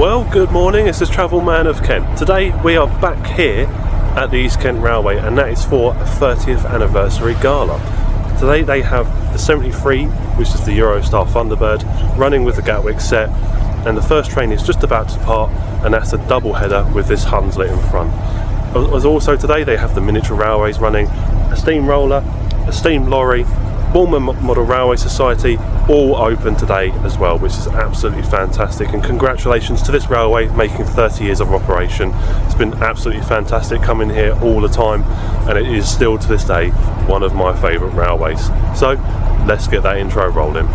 Well, good morning, this is Travel Man of Kent. Today we are back here at the East Kent Railway, and that is for a 30th Anniversary Gala. Today they have the 73, which is the Eurostar Thunderbird, running with the Gatwick set, and the first train is just about to depart, and that's a double header with this Hunslet in front. As also today they have the miniature railways running, a steam roller, a steam lorry, Bournemouth Model Railway Society, all open today as well, which is absolutely fantastic, and congratulations to this railway making 30 years of operation. It's been absolutely fantastic coming here all the time, and it is still to this day one of my favourite railways. So let's get that intro rolling.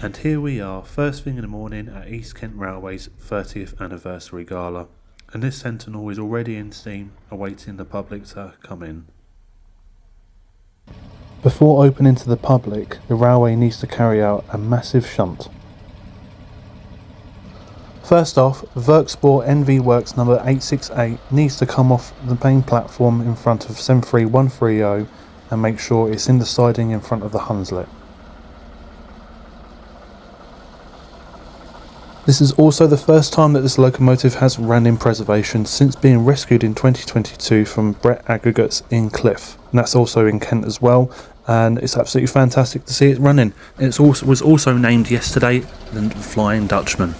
And here we are, first thing in the morning at East Kent Railway's 30th Anniversary Gala, and this Sentinel is already in steam, awaiting the public to come in. Before opening to the public, the railway needs to carry out a massive shunt. First off, Worksport NV Works number 868 needs to come off the main platform in front of 73130 and make sure it's in the siding in front of the Hunslet. This is also the first time that this locomotive has ran in preservation since being rescued in 2022 from Brett Aggregates in Cliff. And that's also in Kent as well, and it's absolutely fantastic to see it running. It was also named yesterday the Flying Dutchman.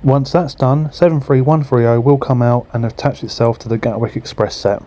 Once that's done, 73130 will come out and attach itself to the Gatwick Express set.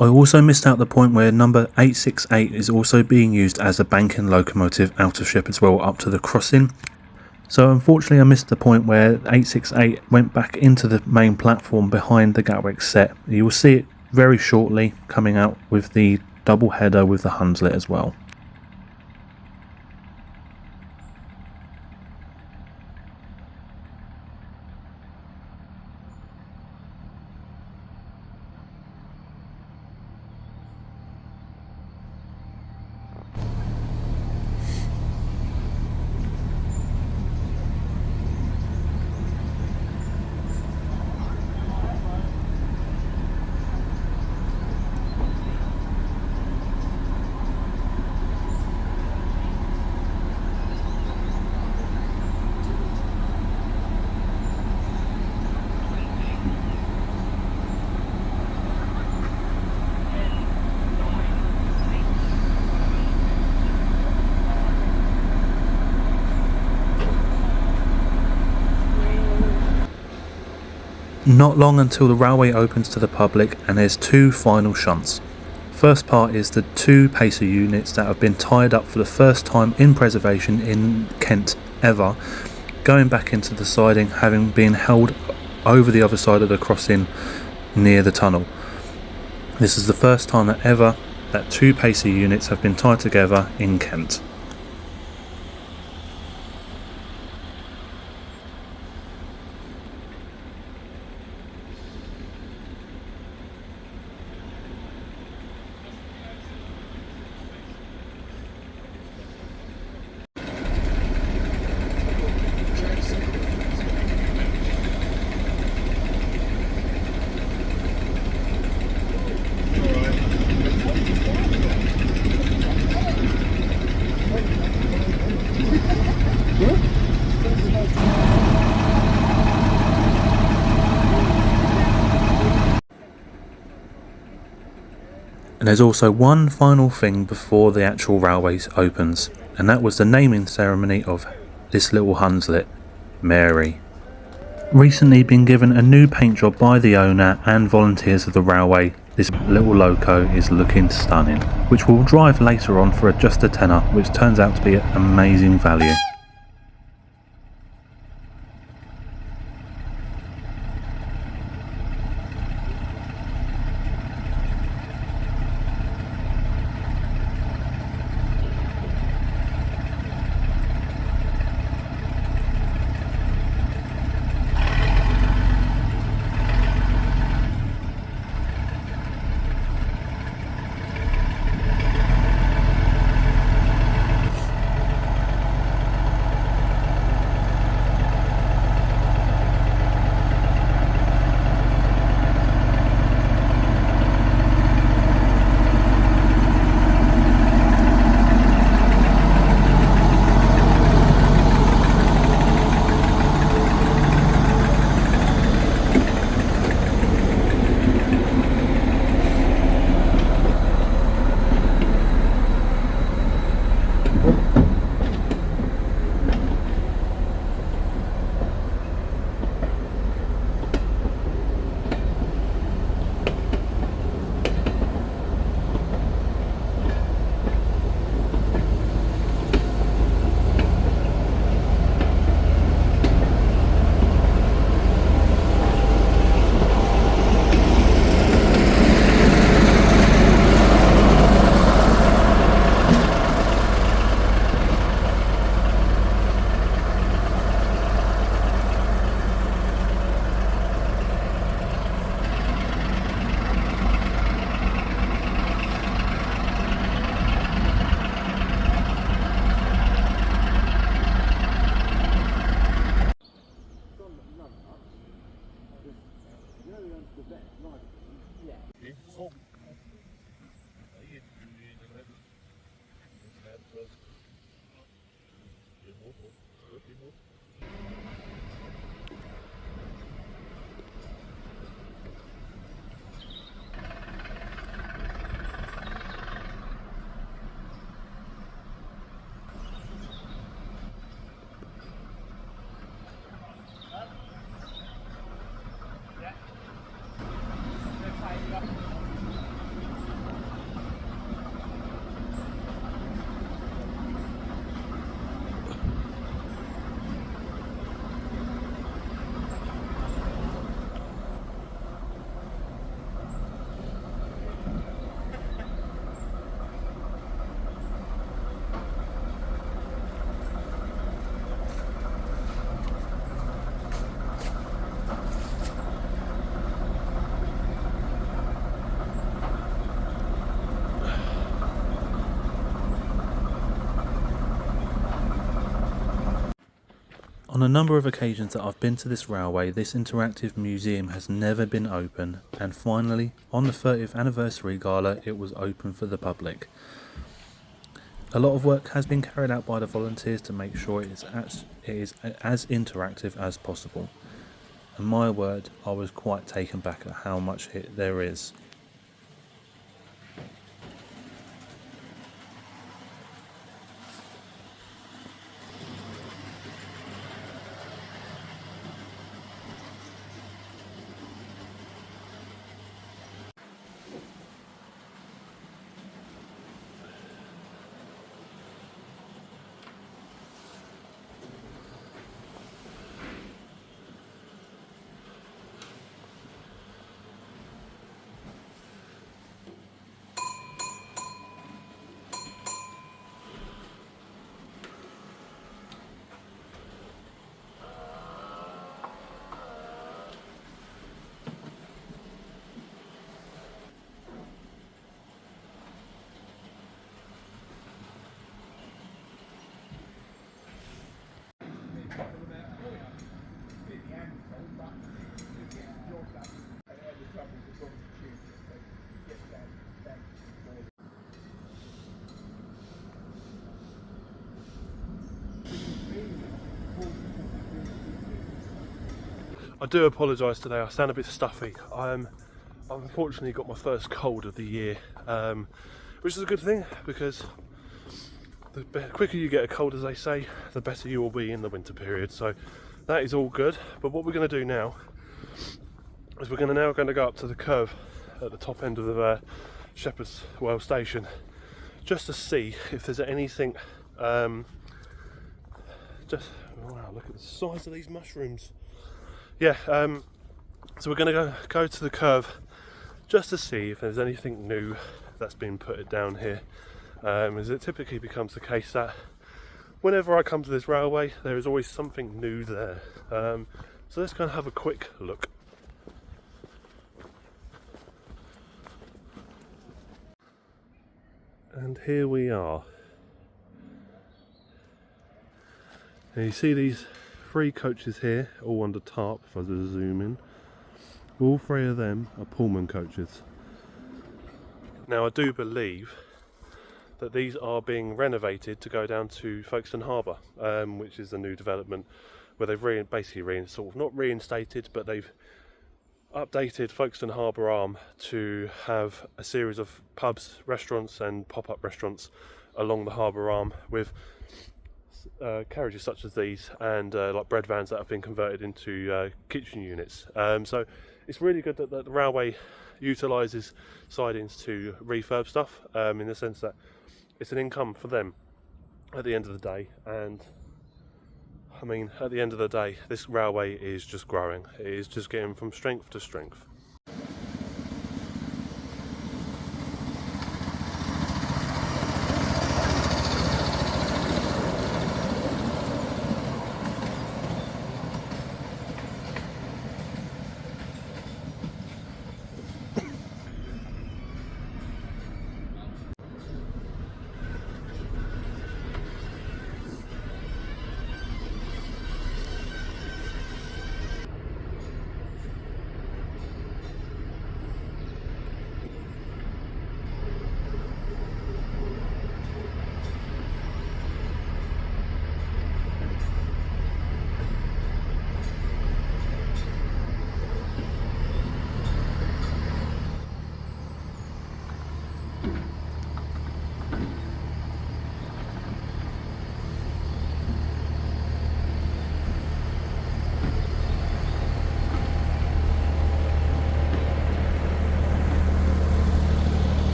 I also missed out the point where number 868 is also being used as a banking locomotive out of Shepherdswell up to the crossing. So unfortunately I missed the point where 868 went back into the main platform behind the Gatwick set. You will see it very shortly coming out with the double header with the Hunslet as well. Not long until the railway opens to the public, and there's two final shunts. First part is the two pacer units that have been tied up for the first time in preservation in Kent ever, going back into the siding, having been held over the other side of the crossing near the tunnel. This is the first time that two pacer units have been tied together in Kent. And there's also one final thing before the actual railways opens, and that was the naming ceremony of this little Hunslet, Mary. Recently been given a new paint job by the owner and volunteers of the railway. This little loco is looking stunning, which we'll drive later on for just a tenner, which turns out to be an amazing value. On a number of occasions that I've been to this railway, this interactive museum has never been open, and finally, on the 30th Anniversary Gala, it was open for the public. A lot of work has been carried out by the volunteers to make sure it is as interactive as possible. And my word, I was quite taken back at how much there is. I do apologise today, I sound a bit stuffy. I've unfortunately got my first cold of the year, which is a good thing because the quicker you get a cold, as they say, the better you will be in the winter period. So that is all good. But what we're going to do now is we're going to go up to the curve at the top end of the Shepherdswell station, just to see if there's anything. Wow, look at the size of these mushrooms. Yeah, so we're going to go to the curve just to see if there's anything new that's been put down here, as it typically becomes the case that whenever I come to this railway there is always something new there. So let's go and have a quick look. And here we are. And you see these 3 coaches here, all under tarp. If I just zoom in, all 3 of them are Pullman coaches. Now I do believe that these are being renovated to go down to Folkestone Harbour, which is a new development where they've basically not reinstated, but they've updated Folkestone Harbour Arm to have a series of pubs, restaurants and pop-up restaurants along the harbour arm with carriages such as these, and like bread vans that have been converted into kitchen units. So it's really good that the railway utilises sidings to refurb stuff, in the sense that it's an income for them at the end of the day. And I mean, at the end of the day, this railway is just growing. It is just getting from strength to strength.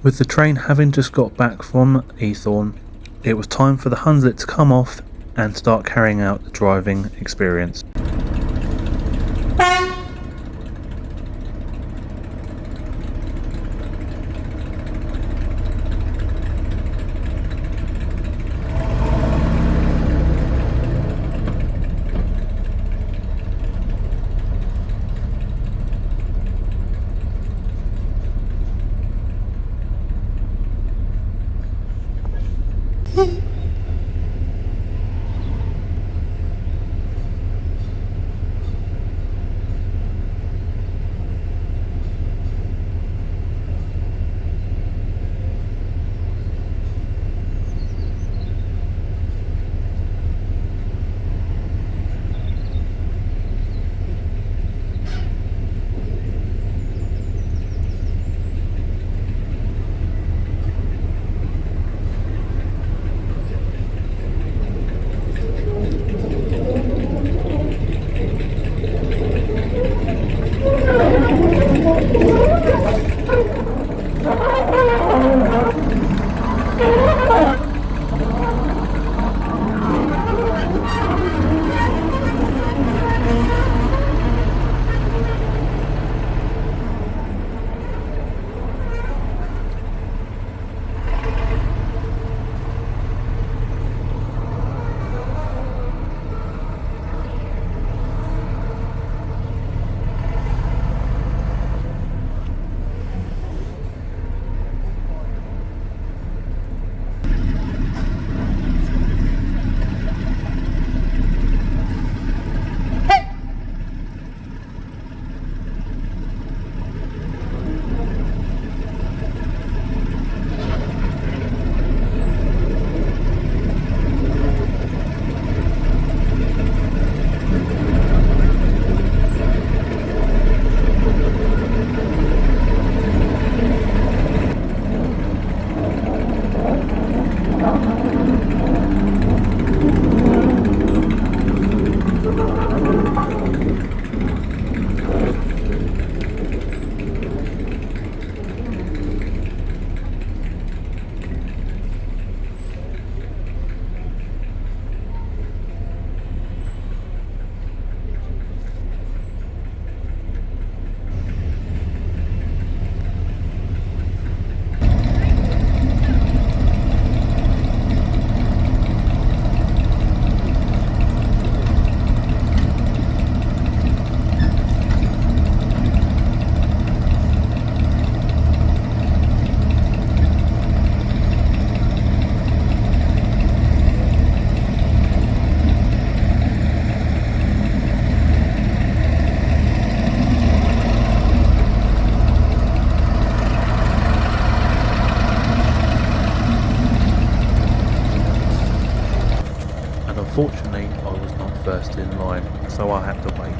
With the train having just got back from Eathorne, it was time for the Hunslet to come off and start carrying out the driving experience. Unfortunately, I was not first in line, so I had to wait.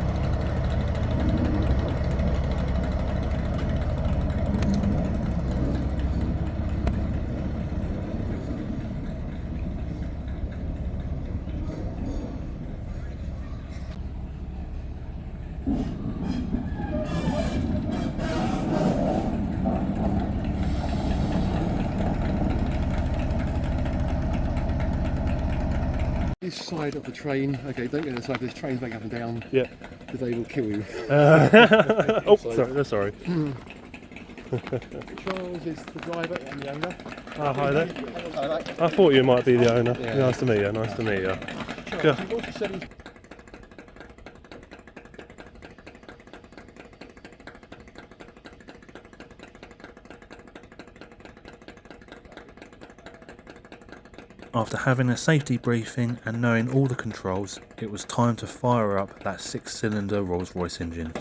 This side of the train, okay, don't get this side, there's trains going up and down. Yeah. Because they will kill you. Oh, sorry. Charles is the driver and the owner. Oh, hi there. Hello. I thought you might be the owner. Yeah. Nice to meet you, nice to meet you. Charles, you've also said he's After having a safety briefing and knowing all the controls, it was time to fire up that 6-cylinder Rolls-Royce engine.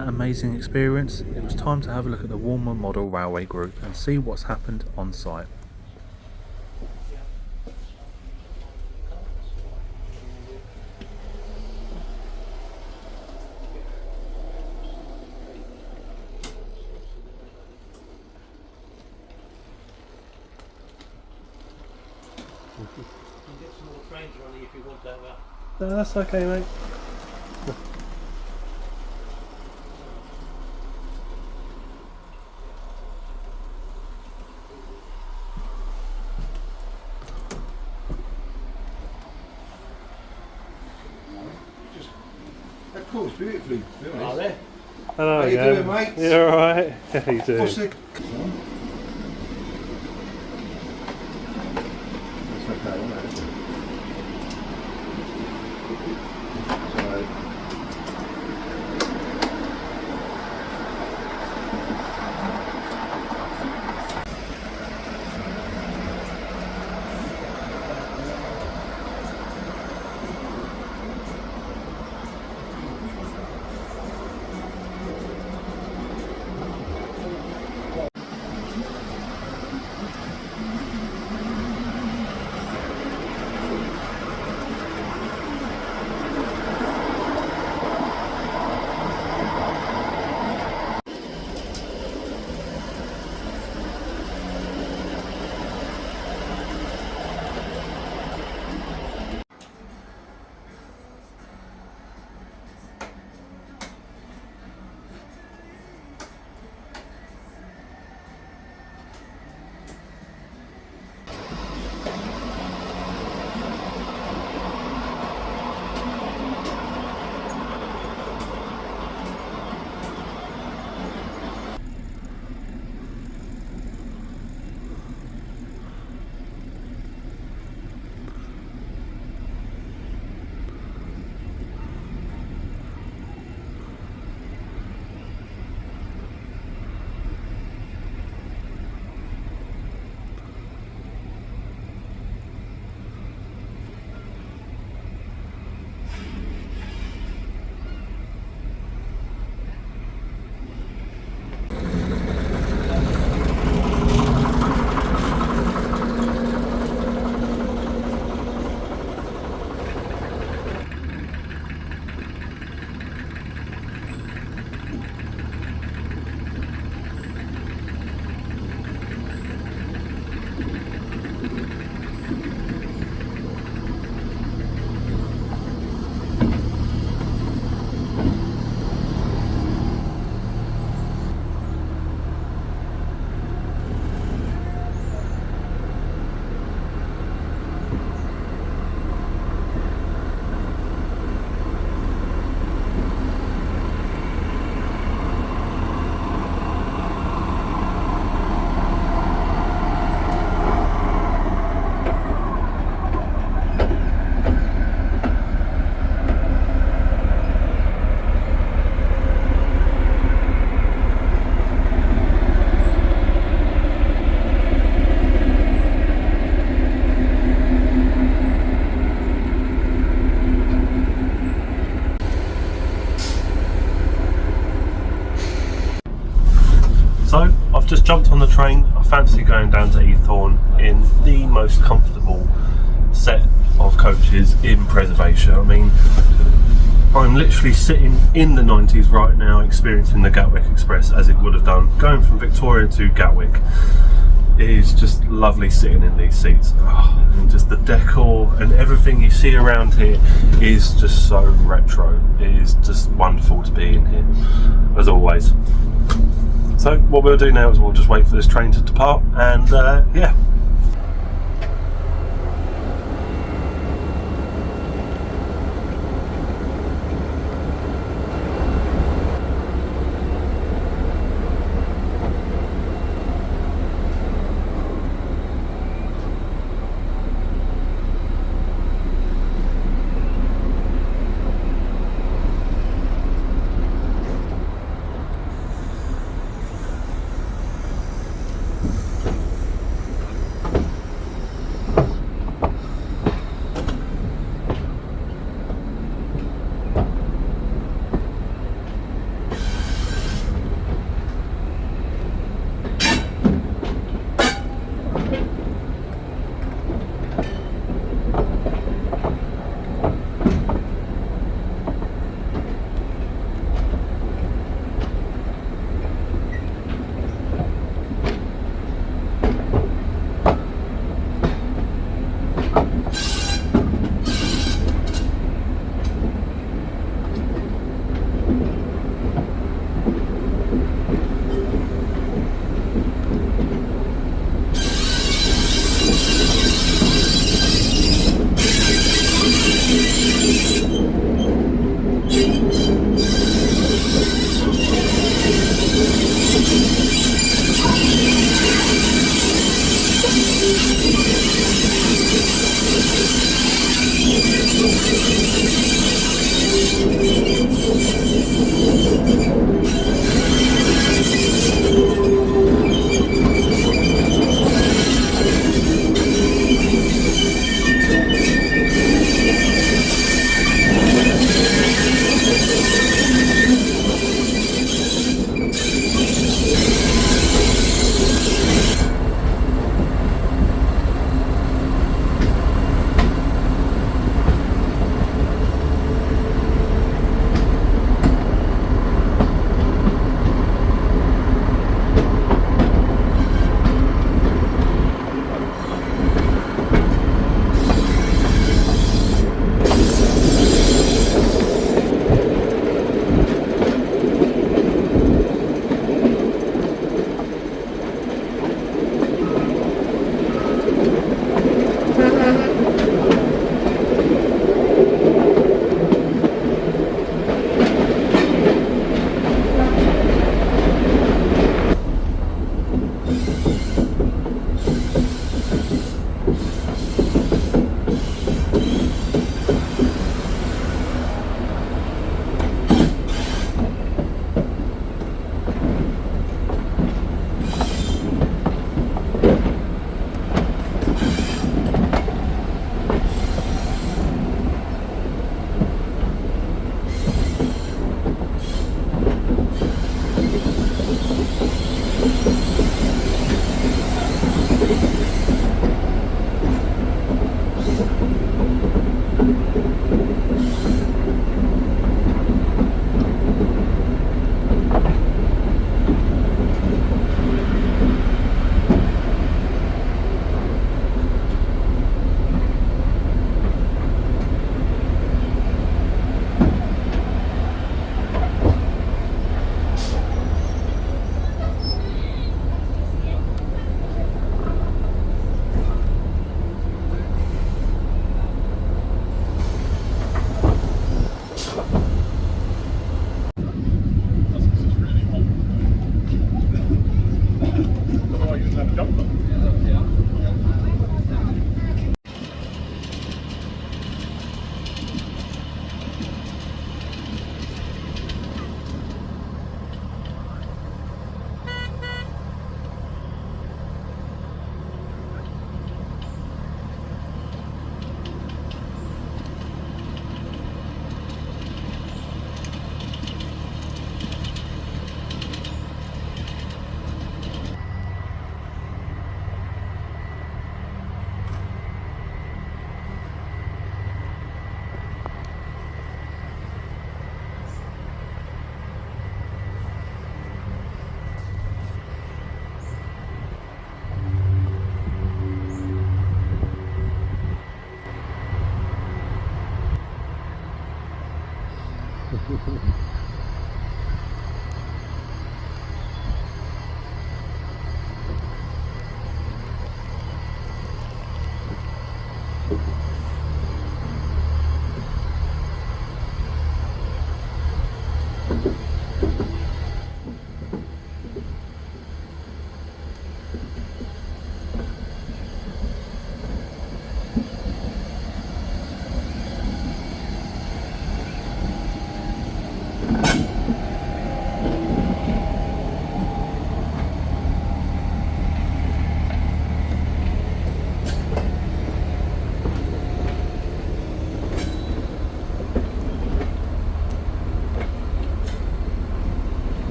that amazing experience, it was time to have a look at the Warmer Model Railway Group and see what's happened on site. No, that's okay, mate. That cooks beautifully, to be honest. Hello, How you Gab. doing, mate? You alright? How you doing? What's the... That's okay, isn't it? So... So, I've just jumped on the train. I fancy going down to Eathorne in the most comfortable set of coaches in preservation. I mean, I'm literally sitting in the 90s right now, experiencing the Gatwick Express as it would have done, going from Victoria to Gatwick. It is just lovely sitting in these seats. Oh, and just the decor and everything you see around here is just so retro. It is just wonderful to be in here, as always. So what we'll do now is we'll just wait for this train to depart and yeah.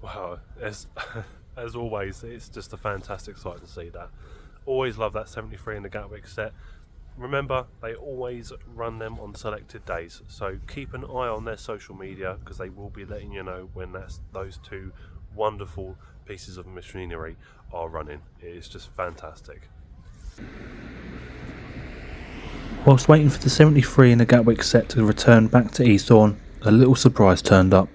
Wow, as always, it's just a fantastic sight to see that. Always love that 73 in the Gatwick set. Remember, they always run them on selected days, so keep an eye on their social media because they will be letting you know when those two wonderful pieces of machinery are running. It is just fantastic. Whilst waiting for the 73 in the Gatwick set to return back to Easthorne, a little surprise turned up.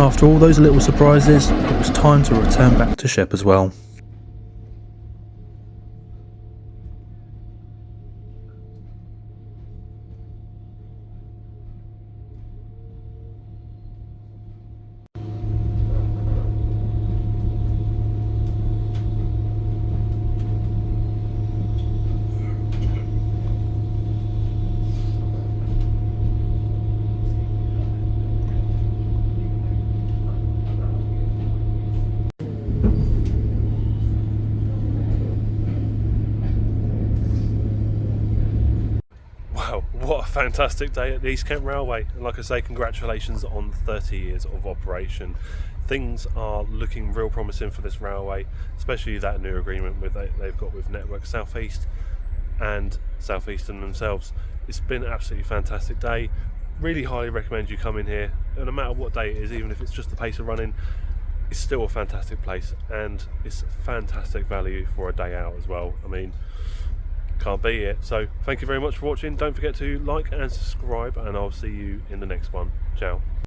After all those little surprises, it was time to return back to Shepherdswell. Wow, what a fantastic day at the East Kent Railway, and like I say, congratulations on 30 years of operation. Things are looking real promising for this railway, especially that new agreement they've got with Network South East and South Eastern themselves. It's been an absolutely fantastic day. Really highly recommend you come in here, and no matter what day it is, even if it's just the pace of running, it's still a fantastic place, and it's fantastic value for a day out as well. I mean, can't beat it. So thank you very much for watching. Don't forget to like and subscribe, and I'll see you in the next one. Ciao.